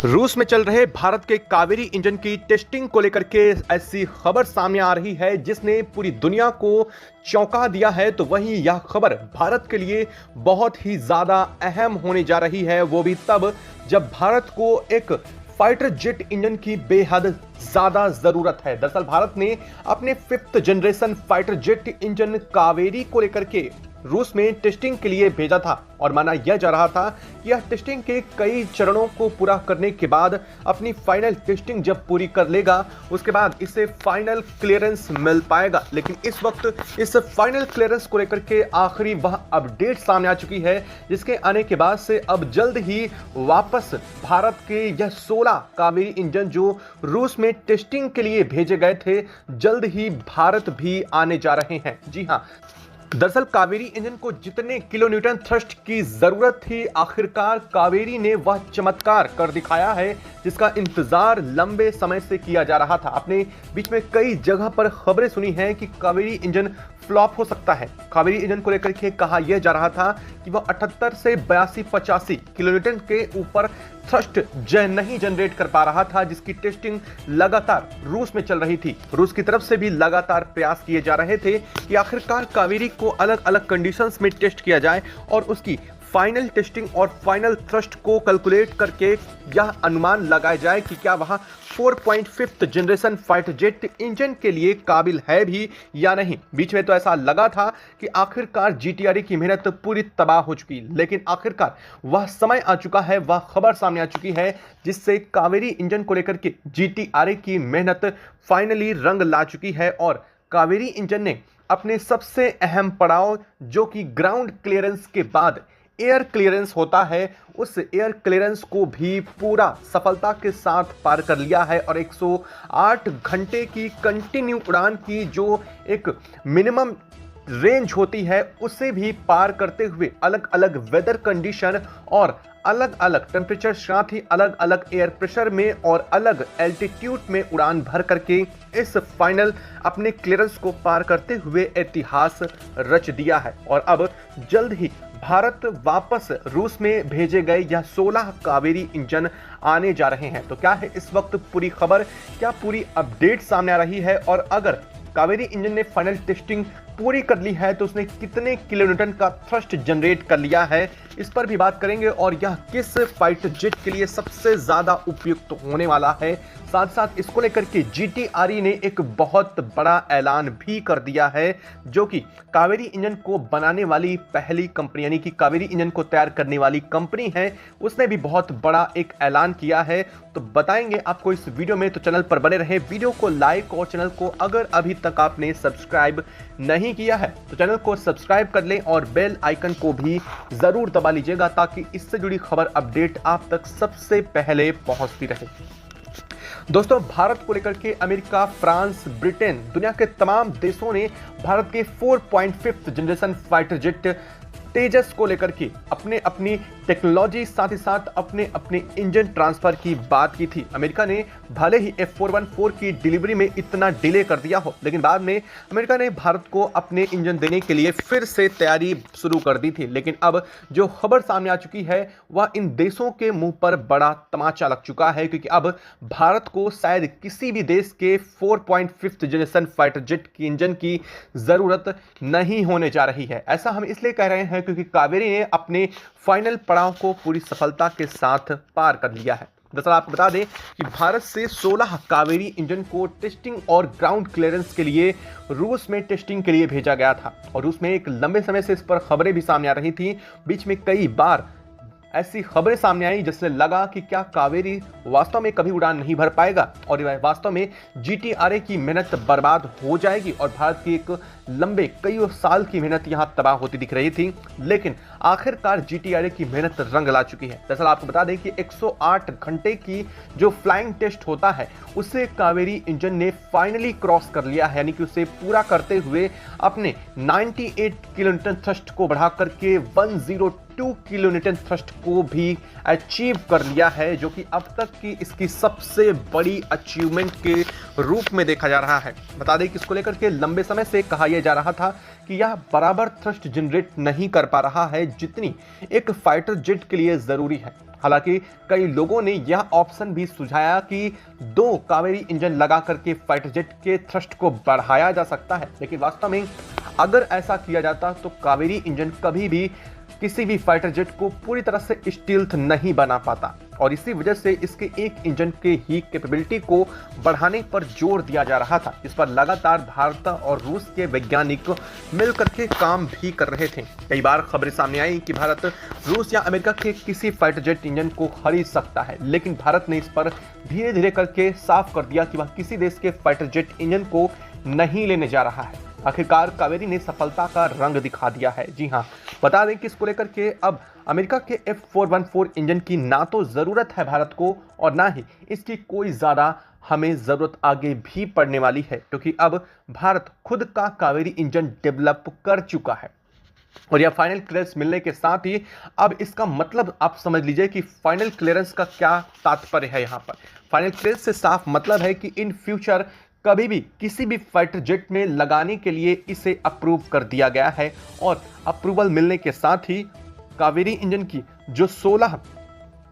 रूस में चल रहे भारत के कावेरी इंजन की टेस्टिंग को लेकर के ऐसी खबर सामने आ रही है जिसने पूरी दुनिया को चौंका दिया है। तो वहीं यह खबर भारत के लिए बहुत ही ज्यादा अहम होने जा रही है, वो भी तब जब भारत को एक फाइटर जेट इंजन की बेहद ज्यादा जरूरत है। दरअसल भारत ने अपने 5th generation fighter jet engine Kaveri को लेकर के रूस में टेस्टिंग के लिए भेजा था और माना यह जा रहा था कि यह टेस्टिंग के कई चरणों को पूरा करने के बाद अपनी फाइनल टेस्टिंग जब पूरी कर लेगा उसके बाद इसे फाइनल क्लियरेंस मिल पाएगा। लेकिन इस वक्त इस फाइनल क्लियरेंस को लेकर के आखिरी वह अपडेट सामने आ चुकी है जिसके आने के बाद से अब जल्द ही वापस भारत के यह 16 कावेरी इंजन जो रूस में टेस्टिंग के लिए भेजे गए थे जल्द ही भारत भी आने जा रहे हैं। जी हाँ, दरअसल कावेरी इंजन को जितने किलो न्यूटन थ्रस्ट की जरूरत थी आखिरकार कावेरी ने वह चमत्कार कर दिखाया है जिसका इंतजार लंबे समय से किया जा रहा था। आपने बीच में कई जगह पर खबरें सुनी हैं कि कावेरी इंजन फ्लॉप हो सकता है। कावेरी इंजन को लेकर के कहा यह जा रहा था कि वह 78 से 82-85 किलो न्यूटन के ऊपर थ्रस्ट नहीं जनरेट कर पा रहा था, जिसकी टेस्टिंग लगातार रूस में चल रही थी। रूस की तरफ से भी लगातार प्रयास किए जा रहे थे कि आखिरकार कावेरी को अलग अलग कंडीशंस में टेस्ट किया जाए और उसकी फाइनल टेस्टिंग और फाइनल थ्रस्ट को कैलकुलेट करके यह अनुमान लगाया जाए कि क्या वह 4.5th generation fighter jet engine के लिए काबिल है भी या नहीं। बीच में तो ऐसा लगा था कि आखिरकार जीटीआरए की मेहनत पूरी तबाह हो चुकी, लेकिन आखिरकार वह समय आ चुका है, वह खबर सामने आ चुकी है जिससे कावेरी इंजन को लेकर के जीटीआरए की मेहनत फाइनली रंग ला चुकी है और कावेरी इंजन ने अपने सबसे अहम पड़ाव जो कि ग्राउंड क्लियरेंस के बाद एयर क्लियरेंस होता है उस एयर क्लियरेंस को भी पूरा सफलता के साथ पार कर लिया है और 108 घंटे की कंटिन्यू उड़ान की जो एक मिनिमम रेंज होती है उसे भी पार करते हुए अलग अलग वेदर कंडीशन और अलग अलग टेम्परेचर साथ ही अलग अलग एयर प्रेशर में और अलग एल्टीट्यूड में उड़ान भर करके इस फाइनल अपने क्लियरेंस को पार करते हुए इतिहास रच दिया है। और अब जल्द ही भारत वापस रूस में भेजे गए यह 16 कावेरी इंजन आने जा रहे हैं। तो क्या है इस वक्त पूरी खबर, क्या पूरी अपडेट सामने आ रही है और अगर कावेरी इंजन ने फाइनल टेस्टिंग पूरी कर ली है तो उसने कितने किलो न्यूटन का थ्रस्ट जनरेट कर लिया है, इस पर भी बात करेंगे और यह किस फाइटर जेट के लिए सबसे ज्यादा उपयुक्त होने वाला है। साथ साथ इसको लेकर के जीटीआरए ने एक बहुत बड़ा ऐलान भी कर दिया है जो कि कावेरी इंजन को बनाने वाली पहली कंपनी यानी कि कावेरी इंजन को तैयार करने वाली कंपनी है, उसने भी बहुत बड़ा एक ऐलान किया है। तो बताएंगे आपको इस वीडियो में, तो चैनल पर बने रहे, वीडियो को लाइक और चैनल को अगर अभी तक आपने सब्सक्राइब नहीं किया है तो चैनल को सब्सक्राइब कर लें और बेल आइकन को भी जरूर दबा लीजिएगा ताकि इससे जुड़ी खबर अपडेट आप तक सबसे पहले पहुंचती रहे। दोस्तों, भारत को लेकर के अमेरिका, फ्रांस, ब्रिटेन, दुनिया के तमाम देशों ने भारत के 4.5th जनरेशन फाइटर जेट तेजस को लेकर के अपने अपनी टेक्नोलॉजी साथ ही साथ अपने अपने इंजन ट्रांसफर की बात की थी। अमेरिका ने भले ही F414 की डिलीवरी में इतना डिले कर दिया हो लेकिन बाद में अमेरिका ने भारत को अपने इंजन देने के लिए फिर से तैयारी शुरू कर दी थी। लेकिन अब जो खबर सामने आ चुकी है वह इन देशों के मुंह पर बड़ा तमाचा लग चुका है क्योंकि अब भारत को शायद किसी भी देश के 4.5th जनरेशन फाइटर जेट की इंजन की जरूरत नहीं होने जा रही है। ऐसा हम इसलिए कह रहे हैं क्योंकि कावेरी ने अपने फाइनल पड़ाव को पूरी सफलता के साथ पार कर लिया है। दरअसल आपको बता दें कि भारत से 16 कावेरी इंजन को टेस्टिंग और ग्राउंड क्लियरेंस के लिए रूस में टेस्टिंग के लिए भेजा गया था और रूस में एक लंबे समय से इस पर खबरें भी सामने आ रही थी। बीच में कई बार ऐसी खबरें सामने आई जिससे लगा कि क्या कावेरी वास्तव में कभी उड़ान नहीं भर पाएगा और वास्तव में जीटीआरए की मेहनत बर्बाद हो जाएगी और भारत की एक लंबे कई साल की मेहनत यहां तबाह होती दिख रही थी। लेकिन आखिरकार जीटीआरए की मेहनत रंग ला चुकी है। दरअसल आपको बता दें कि 108 घंटे की जो फ्लाइंग टेस्ट होता है उसे कावेरी इंजन ने फाइनली क्रॉस कर लिया है, यानी कि उसे पूरा करते हुए अपने 98 किलो न्यूटन थ्रस्ट को बढ़ा करके 102 किलो न्यूटन थ्रस्ट को भी अचीव कर लिया है, जो कि अब तक की इसकी सबसे बड़ी अचीवमेंट के रूप में देखा जा रहा है। बता दें कि इसको लेकर के लंबे समय से कहा ये जा रहा था कि यह बराबर थ्रस्ट जनरेट नहीं कर पा रहा है जितनी एक फाइटर जेट के लिए ज़रूरी है। हालांकि कई लोगों ने यह ऑप्शन भी सुझाया कि 2 कावेरी इंजन लगा करके फाइटर जेट के थ्रस्ट को बढ़ाया जा सकता है, लेकिन वास्तव में अगर ऐसा किया जाता तो कावेरी इंजन कभी भी किसी भी फाइटर जेट को पूरी तरह से स्टील्थ नहीं बना पाता और इसी वजह से इसके एक इंजन के ही कैपेबिलिटी को बढ़ाने पर जोर दिया जा रहा था। इस पर लगातार भारत और रूस के वैज्ञानिक मिलकर के काम भी कर रहे थे। कई बार खबरें सामने आई कि भारत रूस या अमेरिका के किसी फाइटर जेट इंजन को खरीद सकता है, लेकिन भारत ने इस पर धीरे धीरे करके साफ कर दिया कि वह किसी देश के फाइटर जेट इंजन को नहीं लेने जा रहा है। आखिरकार कावेरी ने सफलता का रंग दिखा दिया है। जी हां, बता दें कि इसको लेकर के अब अमेरिका के F414 इंजन की ना तो ज़रूरत है भारत को और ना ही इसकी कोई ज़्यादा हमें ज़रूरत आगे भी पड़ने वाली है, क्योंकि अब भारत खुद का कावेरी इंजन डेवलप कर चुका है और यह फाइनल क्लियरेंस मिलने के साथ ही अब इसका मतलब आप समझ लीजिए कि फाइनल क्लियरेंस का क्या तात्पर्य है। यहाँ पर फाइनल क्लियरेंस से साफ मतलब है कि इन फ्यूचर कभी भी किसी भी फाइटर जेट में लगाने के लिए इसे अप्रूव कर दिया गया है और अप्रूवल मिलने के साथ ही कावेरी इंजन की जो 16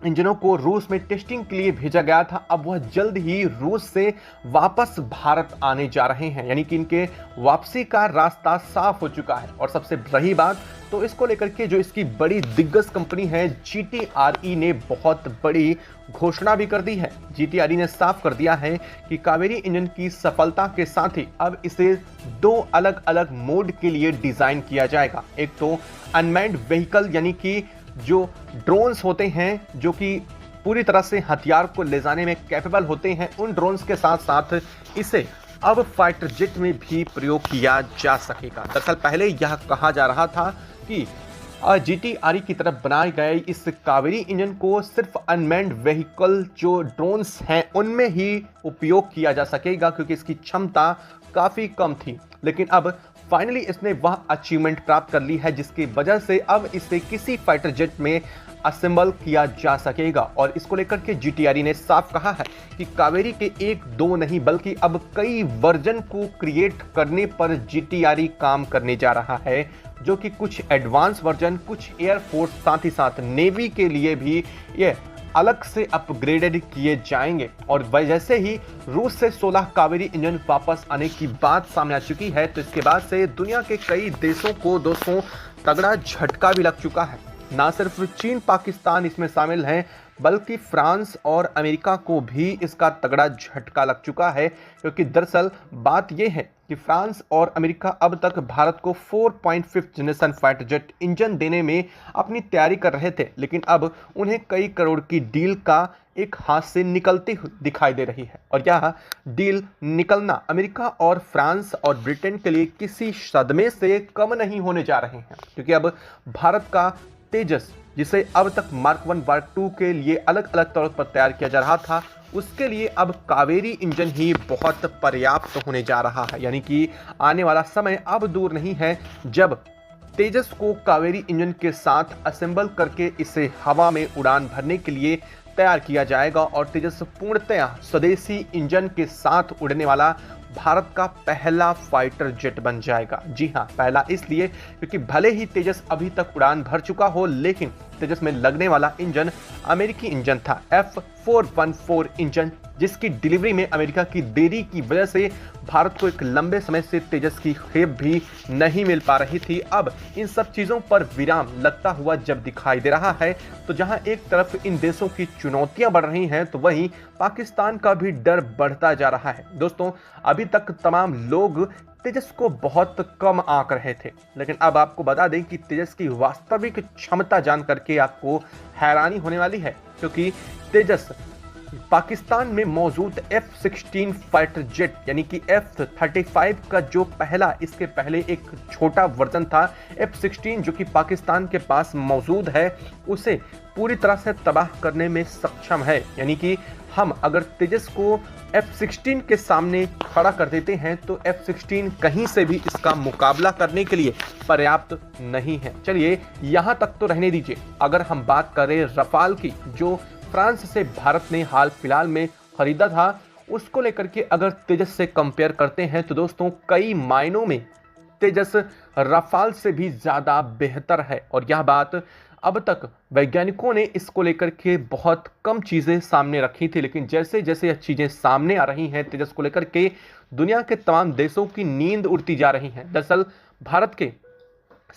इंजनों को रूस में टेस्टिंग के लिए भेजा गया था, अब वह जल्द ही रूस से वापस भारत आने जा रहे हैं, यानी कि इनके वापसी का रास्ता साफ हो चुका है। और सबसे रही बात तो इसको लेकर के जो इसकी बड़ी दिग्गज कंपनी है GTRE ने बहुत बड़ी घोषणा भी कर दी है। GTRE ने साफ कर दिया है कि कावेरी इंजन की सफलता के साथ ही अब इसे 2 अलग अलग मोड के लिए डिजाइन किया जाएगा। एक तो अनमैन्ड व्हीकल यानी कि जो ड्रोन्स होते हैं जो कि पूरी तरह से हथियार को ले जाने में कैपेबल होते हैं, उन ड्रोन्स के साथ साथ इसे अब फाइटर जेट में भी प्रयोग किया जा सकेगा। दरअसल पहले यह कहा जा रहा था कि GTRE की तरफ बनाए गए इस कावेरी इंजन को सिर्फ अनमैन्ड व्हीकल जो ड्रोन्स हैं उनमें ही उपयोग किया जा सकेगा, क्योंकि इसकी क्षमता काफ़ी कम थी। लेकिन अब फाइनली इसने वह अचीवमेंट प्राप्त कर ली है जिसकी वजह से अब इसे किसी फाइटर जेट में असेंबल किया जा सकेगा। और इसको लेकर के GTRE ने साफ कहा है कि कावेरी के 1-2 नहीं बल्कि अब कई वर्जन को क्रिएट करने पर GTRE काम करने जा रहा है, जो कि कुछ एडवांस वर्जन, कुछ एयरफोर्स, साथ ही साथ नेवी के लिए भी ये अलग से अपग्रेडेड किए जाएंगे। और जैसे ही रूस से 16 कावेरी इंजन वापस आने की बात सामने आ चुकी है, तो इसके बाद से दुनिया के कई देशों को दोस्तों तगड़ा झटका भी लग चुका है। ना सिर्फ चीन पाकिस्तान इसमें शामिल हैं, बल्कि फ्रांस और अमेरिका को भी इसका तगड़ा झटका लग चुका है, क्योंकि दरअसल बात यह है कि फ्रांस और अमेरिका अब तक भारत को 4.5 जनरेशन फाइटर जेट इंजन देने में अपनी तैयारी कर रहे थे, लेकिन अब उन्हें कई करोड़ की डील का एक हाथ से निकलती हुई दिखाई दे रही है। और यह डील निकलना अमेरिका और फ्रांस और ब्रिटेन के लिए किसी सदमे से कम नहीं होने जा रहे हैं, क्योंकि अब भारत का तेजस, जिसे अब तक मार्क 1 मार्क 2 के लिए अलग अलग तौर पर तैयार किया जा रहा था, उसके लिए अब कावेरी इंजन ही बहुत पर्याप्त होने जा रहा है। यानी कि आने वाला समय अब दूर नहीं है जब तेजस को कावेरी इंजन के साथ असेंबल करके इसे हवा में उड़ान भरने के लिए तैयार किया जाएगा और तेजस पूर्णतः स्वदेशी इंजन के साथ उड़ने वाला भारत का पहला फाइटर जेट बन जाएगा। जी हां, पहला इसलिए क्योंकि भले ही तेजस अभी तक उड़ान भर चुका हो, लेकिन तेजस में लगने वाला इंजन अमेरिकी इंजन था, F414 इंजन, जिसकी डिलीवरी में अमेरिका की देरी की वजह से भारत को एक लंबे समय से तेजस की खेप भी नहीं मिल पा रही थी। अब इन सब चीज़ों पर विराम लगता हुआ जब दिखाई दे रहा है, तो जहां एक तरफ इन देशों की चुनौतियां बढ़ रही हैं, तो वहीं पाकिस्तान का भी डर बढ़ता जा रहा है। दोस्तों, अभी तक तमाम लोग तेजस को बहुत कम आंक रहे थे, लेकिन अब आपको बता दें कि तेजस की वास्तविक क्षमता जान करके आपको हैरानी होने वाली है, क्योंकि तेजस पाकिस्तान में मौजूद F-16 फाइटर जेट यानी कि F-35 का जो पहला, इसके पहले एक छोटा वर्जन था F-16 जो कि पाकिस्तान के पास मौजूद है, उसे पूरी तरह से तबाह करने में सक्षम है। यानी कि हम अगर तेजस को F-16 के सामने खड़ा कर देते हैं तो F-16 कहीं से भी इसका मुकाबला करने के लिए पर्याप्त नहीं है। चलिए यहाँ तक तो रहने दीजिए। अगर हम बात करें रफाल की, जो फ्रांस से भारत ने हाल फिलहाल में खरीदा था, उसको लेकर के अगर तेजस से कंपेयर करते हैं तो दोस्तों कई मायनों में तेजस रफाल से भी ज़्यादा बेहतर है। और यह बात अब तक वैज्ञानिकों ने इसको लेकर के बहुत कम चीज़ें सामने रखी थी, लेकिन जैसे जैसे यह चीज़ें सामने आ रही हैं तेजस को लेकर के दुनिया के तमाम देशों की नींद उड़ती जा रही है। दरअसल भारत के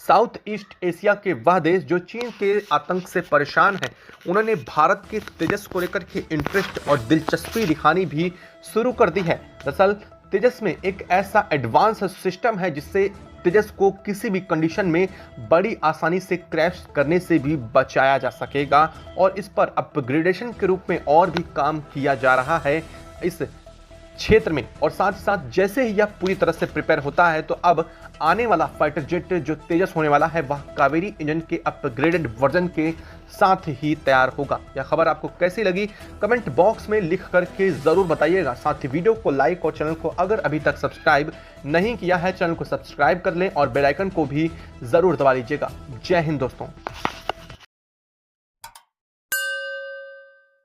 साउथ ईस्ट एशिया के वह देश जो चीन के आतंक से परेशान हैं, उन्होंने भारत के तेजस को लेकर के इंटरेस्ट और दिलचस्पी दिखानी भी शुरू कर दी है। दरअसल तेजस में एक ऐसा एडवांस सिस्टम है जिससे तेजस को किसी भी कंडीशन में बड़ी आसानी से क्रैश करने से भी बचाया जा सकेगा और इस पर अपग्रेडेशन के रूप में और भी काम किया जा रहा है इस क्षेत्र में। और साथ ही साथ जैसे ही यह पूरी तरह से प्रिपेयर होता है तो अब आने वाला फाइटर जेट जो तेजस होने वाला है वह कावेरी इंजन के अपग्रेडेड वर्जन के साथ ही तैयार होगा। यह खबर आपको कैसी लगी कमेंट बॉक्स में लिख करके जरूर बताइएगा। साथ ही वीडियो को लाइक और चैनल को अगर अभी तक सब्सक्राइब नहीं किया है चैनल को सब्सक्राइब कर लें और बेल आइकन को भी जरूर दबा लीजिएगा। जय हिंद दोस्तों।